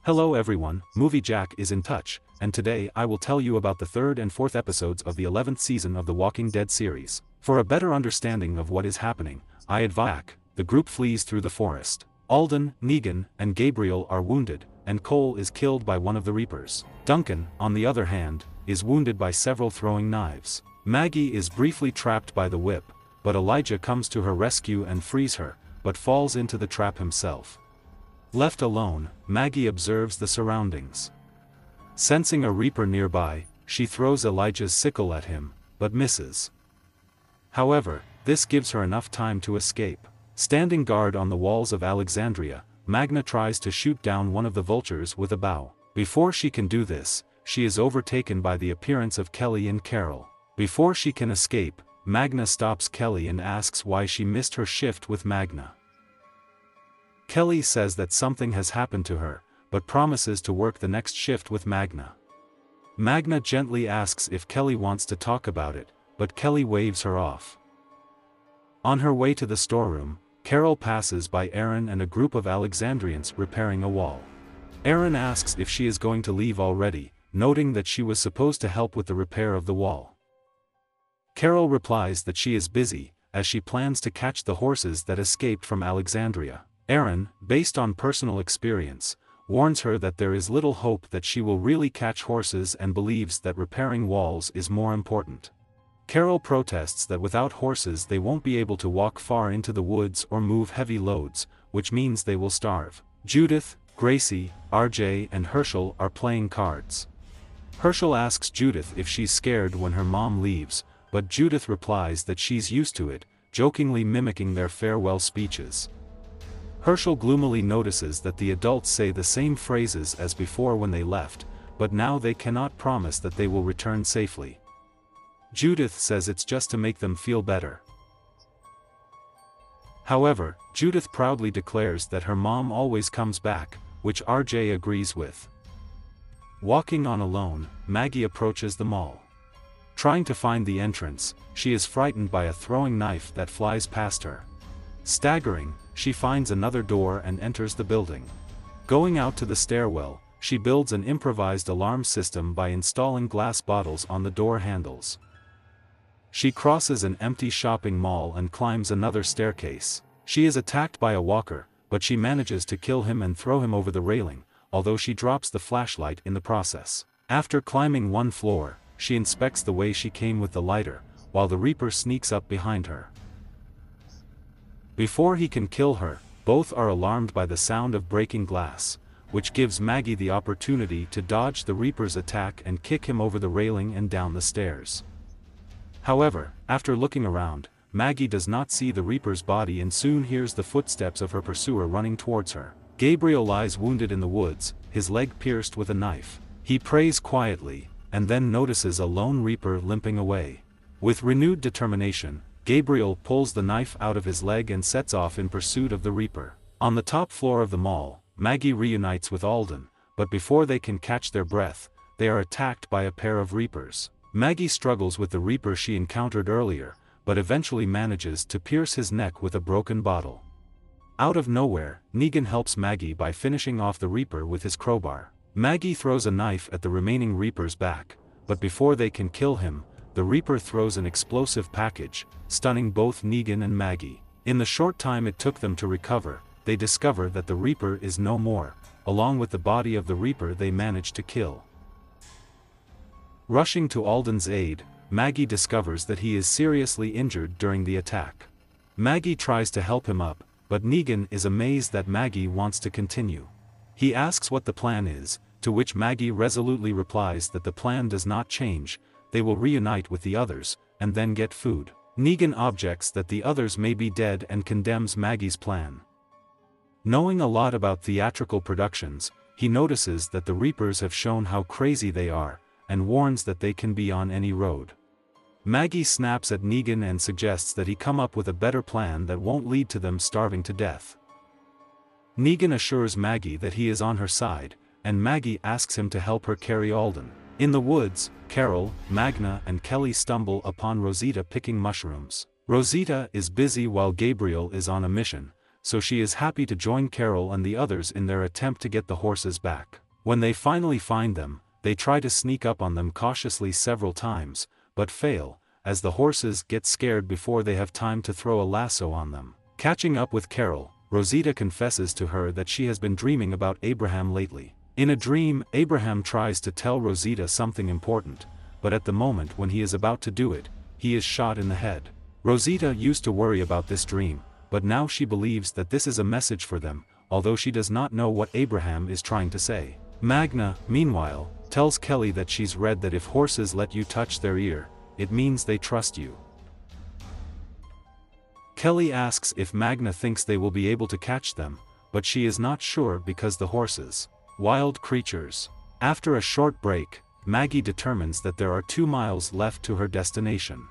Hello everyone, Movie Jack is in touch, and today I will tell you about the third and fourth episodes of the 11th season of the Walking Dead series. For a better understanding of what is happening, I advise the group flees through the forest. Alden, Negan, and Gabriel are wounded, and Cole is killed by one of the Reapers. Duncan, on the other hand, is wounded by several throwing knives. Maggie is briefly trapped by the whip, but Elijah comes to her rescue and frees her, but falls into the trap himself. Left alone, Maggie observes the surroundings. Sensing a Reaper nearby, she throws Elijah's sickle at him, but misses. However, this gives her enough time to escape. Standing guard on the walls of Alexandria, Magna tries to shoot down one of the vultures with a bow. Before she can do this, she is overtaken by the appearance of Kelly and Carol. Before she can escape, Magna stops Kelly and asks why she missed her shift with Magna. Kelly says that something has happened to her, but promises to work the next shift with Magna. Magna gently asks if Kelly wants to talk about it, but Kelly waves her off. On her way to the storeroom, Carol passes by Aaron and a group of Alexandrians repairing a wall. Aaron asks if she is going to leave already, noting that she was supposed to help with the repair of the wall. Carol replies that she is busy, as she plans to catch the horses that escaped from Alexandria. Aaron, based on personal experience, warns her that there is little hope that she will really catch horses and believes that repairing walls is more important. Carol protests that without horses they won't be able to walk far into the woods or move heavy loads, which means they will starve. Judith, Gracie, RJ and Herschel are playing cards. Herschel asks Judith if she's scared when her mom leaves, but Judith replies that she's used to it, jokingly mimicking their farewell speeches. Herschel gloomily notices that the adults say the same phrases as before when they left, but now they cannot promise that they will return safely. Judith says it's just to make them feel better. However, Judith proudly declares that her mom always comes back, which RJ agrees with. Walking on alone, Maggie approaches the mall. Trying to find the entrance, she is frightened by a throwing knife that flies past her. Staggering, she finds another door and enters the building. Going out to the stairwell, she builds an improvised alarm system by installing glass bottles on the door handles. She crosses an empty shopping mall and climbs another staircase. She is attacked by a walker, but she manages to kill him and throw him over the railing, although she drops the flashlight in the process. After climbing one floor, she inspects the way she came with the lighter, while the Reaper sneaks up behind her. Before he can kill her, both are alarmed by the sound of breaking glass, which gives Maggie the opportunity to dodge the Reaper's attack and kick him over the railing and down the stairs. However, after looking around, Maggie does not see the Reaper's body and soon hears the footsteps of her pursuer running towards her. Gabriel lies wounded in the woods, his leg pierced with a knife. He prays quietly, and then notices a lone Reaper limping away. With renewed determination, Gabriel pulls the knife out of his leg and sets off in pursuit of the Reaper. On the top floor of the mall, Maggie reunites with Alden, but before they can catch their breath, they are attacked by a pair of Reapers. Maggie struggles with the Reaper she encountered earlier, but eventually manages to pierce his neck with a broken bottle. Out of nowhere, Negan helps Maggie by finishing off the Reaper with his crowbar. Maggie throws a knife at the remaining Reaper's back, but before they can kill him, the Reaper throws an explosive package, stunning both Negan and Maggie. In the short time it took them to recover, they discover that the Reaper is no more, along with the body of the Reaper they managed to kill. Rushing to Alden's aid, Maggie discovers that he is seriously injured during the attack. Maggie tries to help him up, but Negan is amazed that Maggie wants to continue. He asks what the plan is, to which Maggie resolutely replies that the plan does not change. They will reunite with the others, and then get food. Negan objects that the others may be dead and condemns Maggie's plan. Knowing a lot about theatrical productions, he notices that the Reapers have shown how crazy they are, and warns that they can be on any road. Maggie snaps at Negan and suggests that he come up with a better plan that won't lead to them starving to death. Negan assures Maggie that he is on her side, and Maggie asks him to help her carry Alden. In the woods, Carol, Magna and Kelly stumble upon Rosita picking mushrooms. Rosita is busy while Gabriel is on a mission, so she is happy to join Carol and the others in their attempt to get the horses back. When they finally find them, they try to sneak up on them cautiously several times, but fail, as the horses get scared before they have time to throw a lasso on them. Catching up with Carol, Rosita confesses to her that she has been dreaming about Abraham lately. In a dream, Abraham tries to tell Rosita something important, but at the moment when he is about to do it, he is shot in the head. Rosita used to worry about this dream, but now she believes that this is a message for them, although she does not know what Abraham is trying to say. Magna, meanwhile, tells Kelly that she's read that if horses let you touch their ear, it means they trust you. Kelly asks if Magna thinks they will be able to catch them, but she is not sure because the horses, wild creatures. After a short break, Maggie determines that there are 2 miles left to her destination.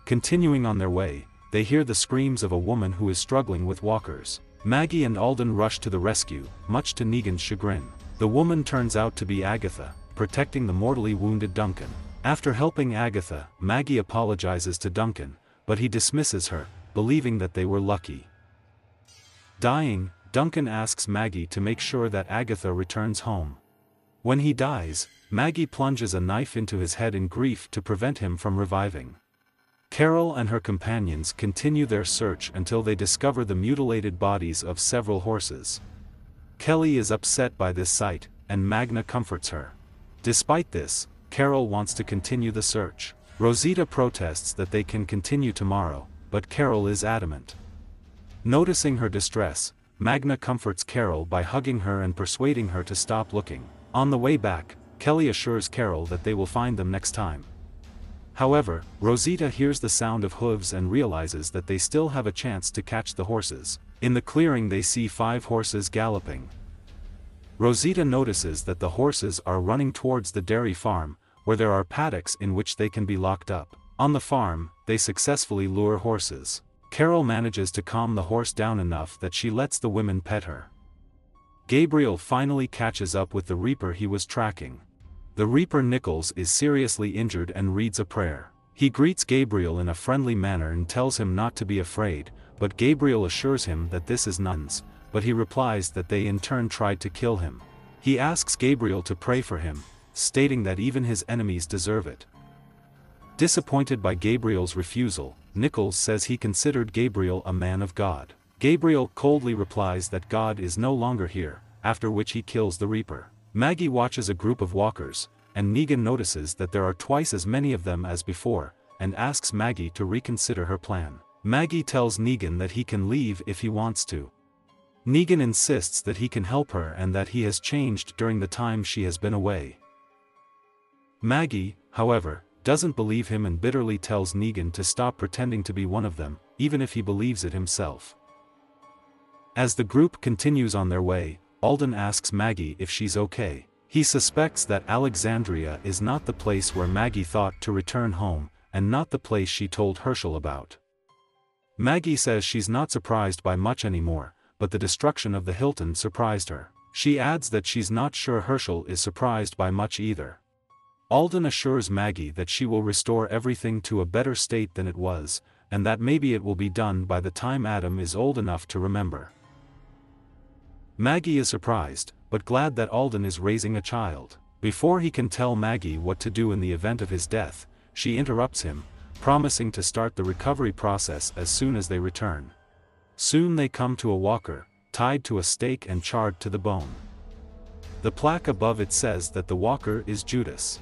Continuing on their way, they hear the screams of a woman who is struggling with walkers. Maggie and Alden rush to the rescue, much to Negan's chagrin. The woman turns out to be Agatha, protecting the mortally wounded Duncan. After helping Agatha, Maggie apologizes to Duncan, but he dismisses her, believing that they were lucky. Dying, Duncan asks Maggie to make sure that Agatha returns home. When he dies, Maggie plunges a knife into his head in grief to prevent him from reviving. Carol and her companions continue their search until they discover the mutilated bodies of several horses. Kelly is upset by this sight, and Magna comforts her. Despite this, Carol wants to continue the search. Rosita protests that they can continue tomorrow, but Carol is adamant. Noticing her distress, Magna comforts Carol by hugging her and persuading her to stop looking. On the way back, Kelly assures Carol that they will find them next time. However, Rosita hears the sound of hooves and realizes that they still have a chance to catch the horses. In the clearing they see 5 horses galloping. Rosita notices that the horses are running towards the dairy farm, where there are paddocks in which they can be locked up. On the farm, they successfully lure horses. Carol manages to calm the horse down enough that she lets the women pet her. Gabriel finally catches up with the Reaper he was tracking. The Reaper Nichols is seriously injured and reads a prayer. He greets Gabriel in a friendly manner and tells him not to be afraid, but Gabriel assures him that this is nuns, but he replies that they in turn tried to kill him. He asks Gabriel to pray for him, stating that even his enemies deserve it. Disappointed by Gabriel's refusal, Nichols says he considered Gabriel a man of God. Gabriel coldly replies that God is no longer here, after which he kills the Reaper. Maggie watches a group of walkers, and Negan notices that there are twice as many of them as before, and asks Maggie to reconsider her plan. Maggie tells Negan that he can leave if he wants to. Negan insists that he can help her and that he has changed during the time she has been away. Maggie, however, doesn't believe him and bitterly tells Negan to stop pretending to be one of them, even if he believes it himself. As the group continues on their way, Alden asks Maggie if she's okay. He suspects that Alexandria is not the place where Maggie thought to return home, and not the place she told Herschel about. Maggie says she's not surprised by much anymore, but the destruction of the Hilton surprised her. She adds that she's not sure Herschel is surprised by much either. Alden assures Maggie that she will restore everything to a better state than it was, and that maybe it will be done by the time Adam is old enough to remember. Maggie is surprised, but glad that Alden is raising a child. Before he can tell Maggie what to do in the event of his death, she interrupts him, promising to start the recovery process as soon as they return. Soon they come to a walker, tied to a stake and charred to the bone. The plaque above it says that the walker is Judas.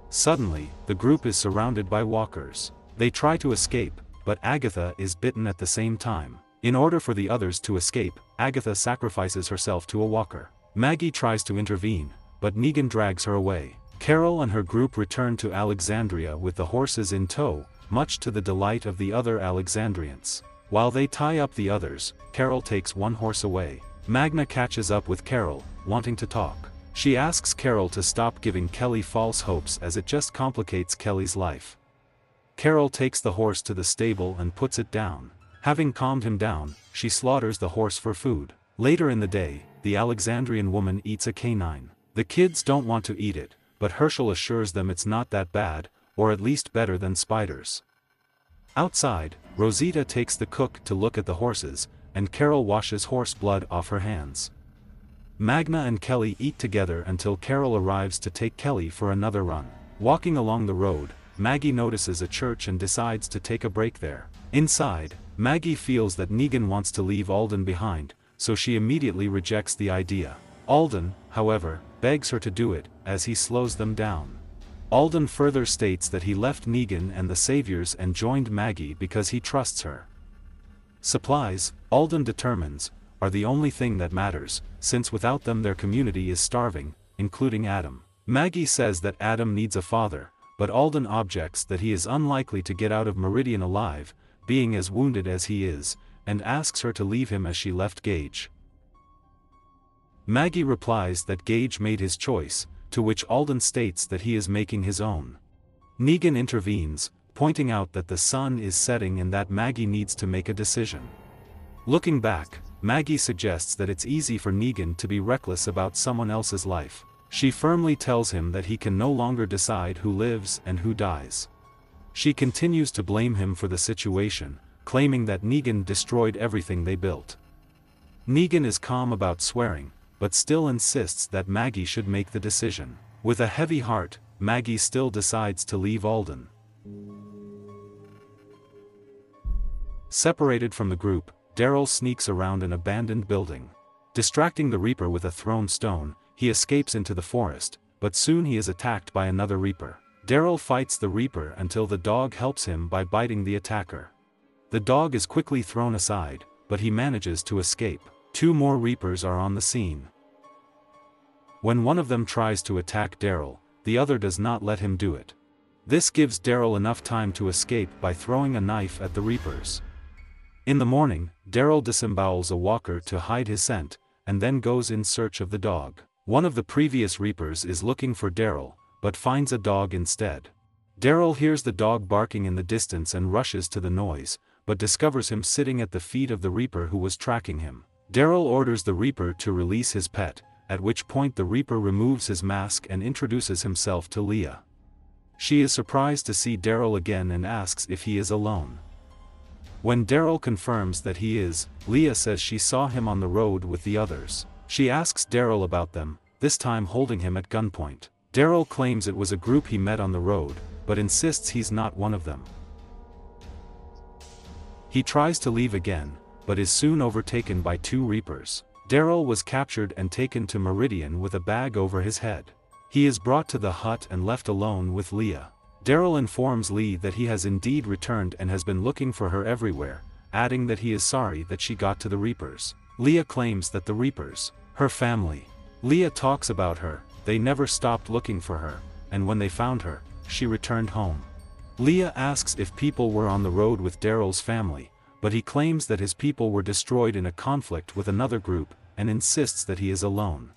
Suddenly, the group is surrounded by walkers. They try to escape, but Agatha is bitten at the same time. In order for the others to escape, Agatha sacrifices herself to a walker. Maggie tries to intervene, but Negan drags her away. Carol and her group return to Alexandria with the horses in tow, much to the delight of the other Alexandrians. While they tie up the others, Carol takes one horse away. Magna catches up with Carol, wanting to talk. She asks Carol to stop giving Kelly false hopes as it just complicates Kelly's life. Carol takes the horse to the stable and puts it down. Having calmed him down, she slaughters the horse for food. Later in the day, the Alexandrian woman eats a canine. The kids don't want to eat it, but Herschel assures them it's not that bad, or at least better than spiders. Outside, Rosita takes the cook to look at the horses, and Carol washes horse blood off her hands. Magna and Kelly eat together until Carol arrives to take Kelly for another run. Walking along the road, Maggie notices a church and decides to take a break there. Inside, Maggie feels that Negan wants to leave Alden behind, so she immediately rejects the idea. Alden, however, begs her to do it, as he slows them down. Alden further states that he left Negan and the Saviors and joined Maggie because he trusts her. Supplies, Alden determines, are the only thing that matters, since without them their community is starving, including Adam. Maggie says that Adam needs a father, but Alden objects that he is unlikely to get out of Meridian alive, being as wounded as he is, and asks her to leave him as she left Gage. Maggie replies that Gage made his choice, to which Alden states that he is making his own. Negan intervenes, pointing out that the sun is setting and that Maggie needs to make a decision. Looking back, Maggie suggests that it's easy for Negan to be reckless about someone else's life. She firmly tells him that he can no longer decide who lives and who dies. She continues to blame him for the situation, claiming that Negan destroyed everything they built. Negan is calm about swearing, but still insists that Maggie should make the decision. With a heavy heart, Maggie still decides to leave Alden. Separated from the group, Daryl sneaks around an abandoned building. Distracting the Reaper with a thrown stone, he escapes into the forest, but soon he is attacked by another Reaper. Daryl fights the Reaper until the dog helps him by biting the attacker. The dog is quickly thrown aside, but he manages to escape. 2 more Reapers are on the scene. When one of them tries to attack Daryl, the other does not let him do it. This gives Daryl enough time to escape by throwing a knife at the Reapers. In the morning, Daryl disembowels a walker to hide his scent, and then goes in search of the dog. One of the previous Reapers is looking for Daryl, but finds a dog instead. Daryl hears the dog barking in the distance and rushes to the noise, but discovers him sitting at the feet of the Reaper who was tracking him. Daryl orders the Reaper to release his pet, at which point the Reaper removes his mask and introduces himself to Leah. She is surprised to see Daryl again and asks if he is alone. When Daryl confirms that he is, Leah says she saw him on the road with the others. She asks Daryl about them, this time holding him at gunpoint. Daryl claims it was a group he met on the road, but insists he's not one of them. He tries to leave again, but is soon overtaken by 2 Reapers. Daryl was captured and taken to Meridian with a bag over his head. He is brought to the hut and left alone with Leah. Daryl informs Lee that he has indeed returned and has been looking for her everywhere, adding that he is sorry that she got to the Reapers. Leah claims that the Reapers, her family. Leah talks about her, they never stopped looking for her, and when they found her, she returned home. Leah asks if people were on the road with Daryl's family, but he claims that his people were destroyed in a conflict with another group, and insists that he is alone.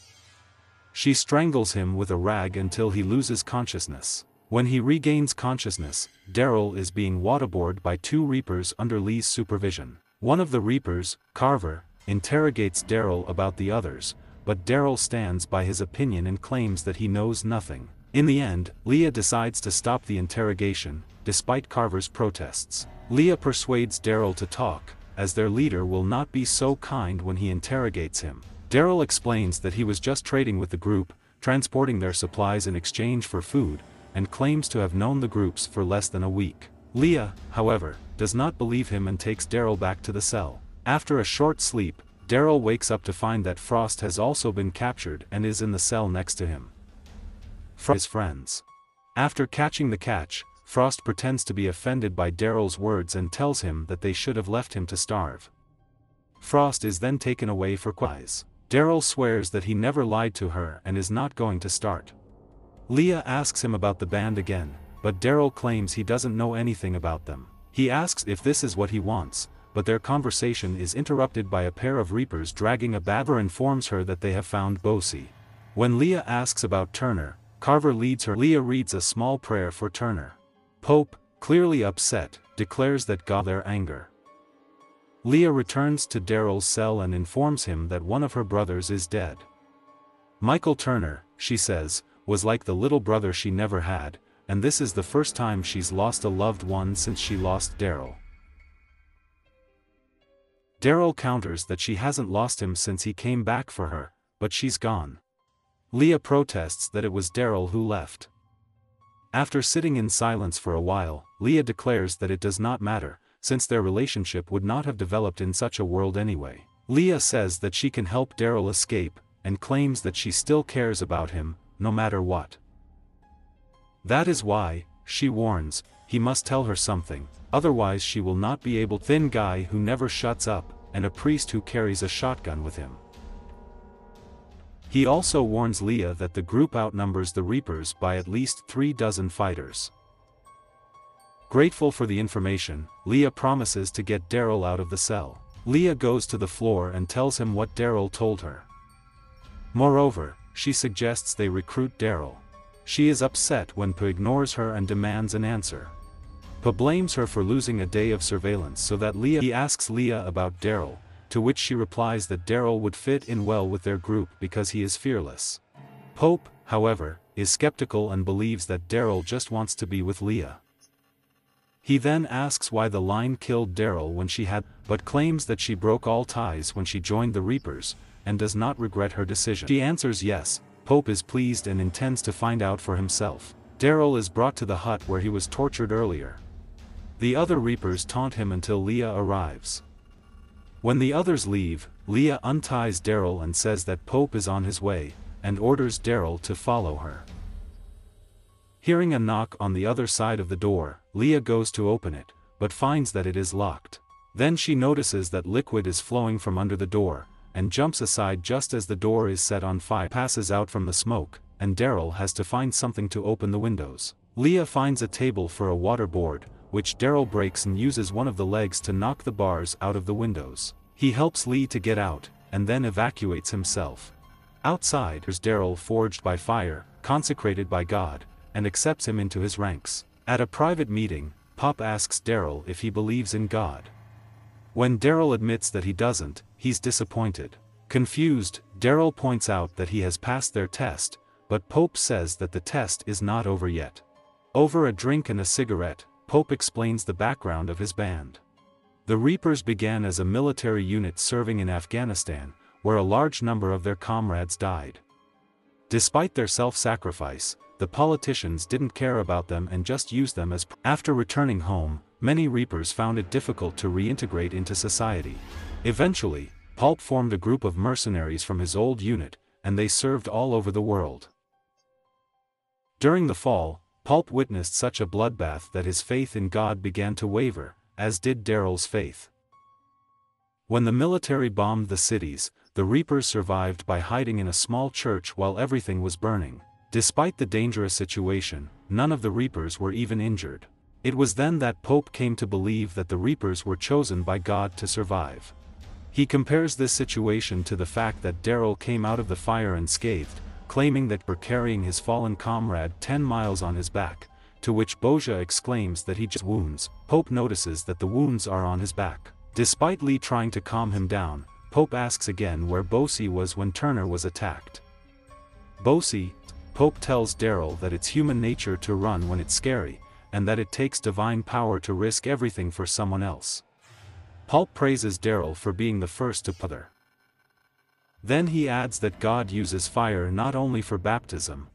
She strangles him with a rag until he loses consciousness. When he regains consciousness, Daryl is being waterboarded by 2 Reapers under Lee's supervision. One of the Reapers, Carver, interrogates Daryl about the others, but Daryl stands by his opinion and claims that he knows nothing. In the end, Leah decides to stop the interrogation, despite Carver's protests. Leah persuades Daryl to talk, as their leader will not be so kind when he interrogates him. Daryl explains that he was just trading with the group, transporting their supplies in exchange for food, and claims to have known the groups for less than a week. Leah, however, does not believe him and takes Daryl back to the cell. After a short sleep, Daryl wakes up to find that Frost has also been captured and is in the cell next to him. His friends. After catching the catch, Frost pretends to be offended by Daryl's words and tells him that they should have left him to starve. Frost is then taken away for quiz. Daryl swears that he never lied to her and is not going to start. Leah asks him about the band again, but Daryl claims he doesn't know anything about them. He asks if this is what he wants, but their conversation is interrupted by a pair of Reapers dragging a Carver informs her that they have found Bosie. When Leah asks about Turner, Carver leads her. Leah reads a small prayer for Turner. Pope, clearly upset, declares that God their anger. Leah returns to Daryl's cell and informs him that one of her brothers is dead. Michael Turner, she says, was like the little brother she never had, and this is the first time she's lost a loved one since she lost Daryl. Daryl counters that she hasn't lost him since he came back for her, but she's gone. Leah protests that it was Daryl who left. After sitting in silence for a while, Leah declares that it does not matter, since their relationship would not have developed in such a world anyway. Leah says that she can help Daryl escape, and claims that she still cares about him, no matter what. That is why, she warns, he must tell her something, otherwise she will not be able to. Thin guy who never shuts up, and a priest who carries a shotgun with him. He also warns Leah that the group outnumbers the Reapers by at least 36 fighters. Grateful for the information, Leah promises to get Daryl out of the cell. Leah goes to the floor and tells him what Daryl told her. Moreover, she suggests they recruit Daryl. She is upset when Pa ignores her and demands an answer. Pa blames her for losing a day of surveillance so that he asks Leah about Daryl, to which she replies that Daryl would fit in well with their group because he is fearless. Pope, however, is skeptical and believes that Daryl just wants to be with Leah. He then asks why the Line killed Daryl when she had, but claims that she broke all ties when she joined the Reapers, and does not regret her decision. She answers yes. Pope is pleased and intends to find out for himself. Daryl is brought to the hut where he was tortured earlier. The other Reapers taunt him until Leah arrives. When the others leave, Leah unties Daryl and says that Pope is on his way, and orders Daryl to follow her. Hearing a knock on the other side of the door, Leah goes to open it, but finds that it is locked. Then she notices that liquid is flowing from under the door, and jumps aside just as the door is set on fire. Passes out from the smoke, and Daryl has to find something to open the windows. Leah finds a table for a water board, which Daryl breaks and uses one of the legs to knock the bars out of the windows. He helps Lee to get out, and then evacuates himself. Outside is Daryl, forged by fire, consecrated by God, and accepts him into his ranks. At a private meeting, Pop asks Daryl if he believes in God. When Daryl admits that he doesn't, he's disappointed. Confused, Daryl points out that he has passed their test, but Pope says that the test is not over yet. Over a drink and a cigarette, Pope explains the background of his band. The Reapers began as a military unit serving in Afghanistan, where a large number of their comrades died. Despite their self-sacrifice, the politicians didn't care about them and just used them as. After returning home, many Reapers found it difficult to reintegrate into society. Eventually, Pulp formed a group of mercenaries from his old unit, and they served all over the world. During the fall, Pulp witnessed such a bloodbath that his faith in God began to waver, as did Daryl's faith. When the military bombed the cities, the Reapers survived by hiding in a small church while everything was burning. Despite the dangerous situation, none of the Reapers were even injured. It was then that Pope came to believe that the Reapers were chosen by God to survive. He compares this situation to the fact that Daryl came out of the fire unscathed, claiming that for carrying his fallen comrade 10 miles on his back, to which Boja exclaims that he just wounds. Pope notices that the wounds are on his back. Despite Lee trying to calm him down, Pope asks again where Bosie was when Turner was attacked. Bosie, Pope tells Daryl that it's human nature to run when it's scary, and that it takes divine power to risk everything for someone else. Pulp praises Daryl for being the first to put her. Then he adds that God uses fire not only for baptism,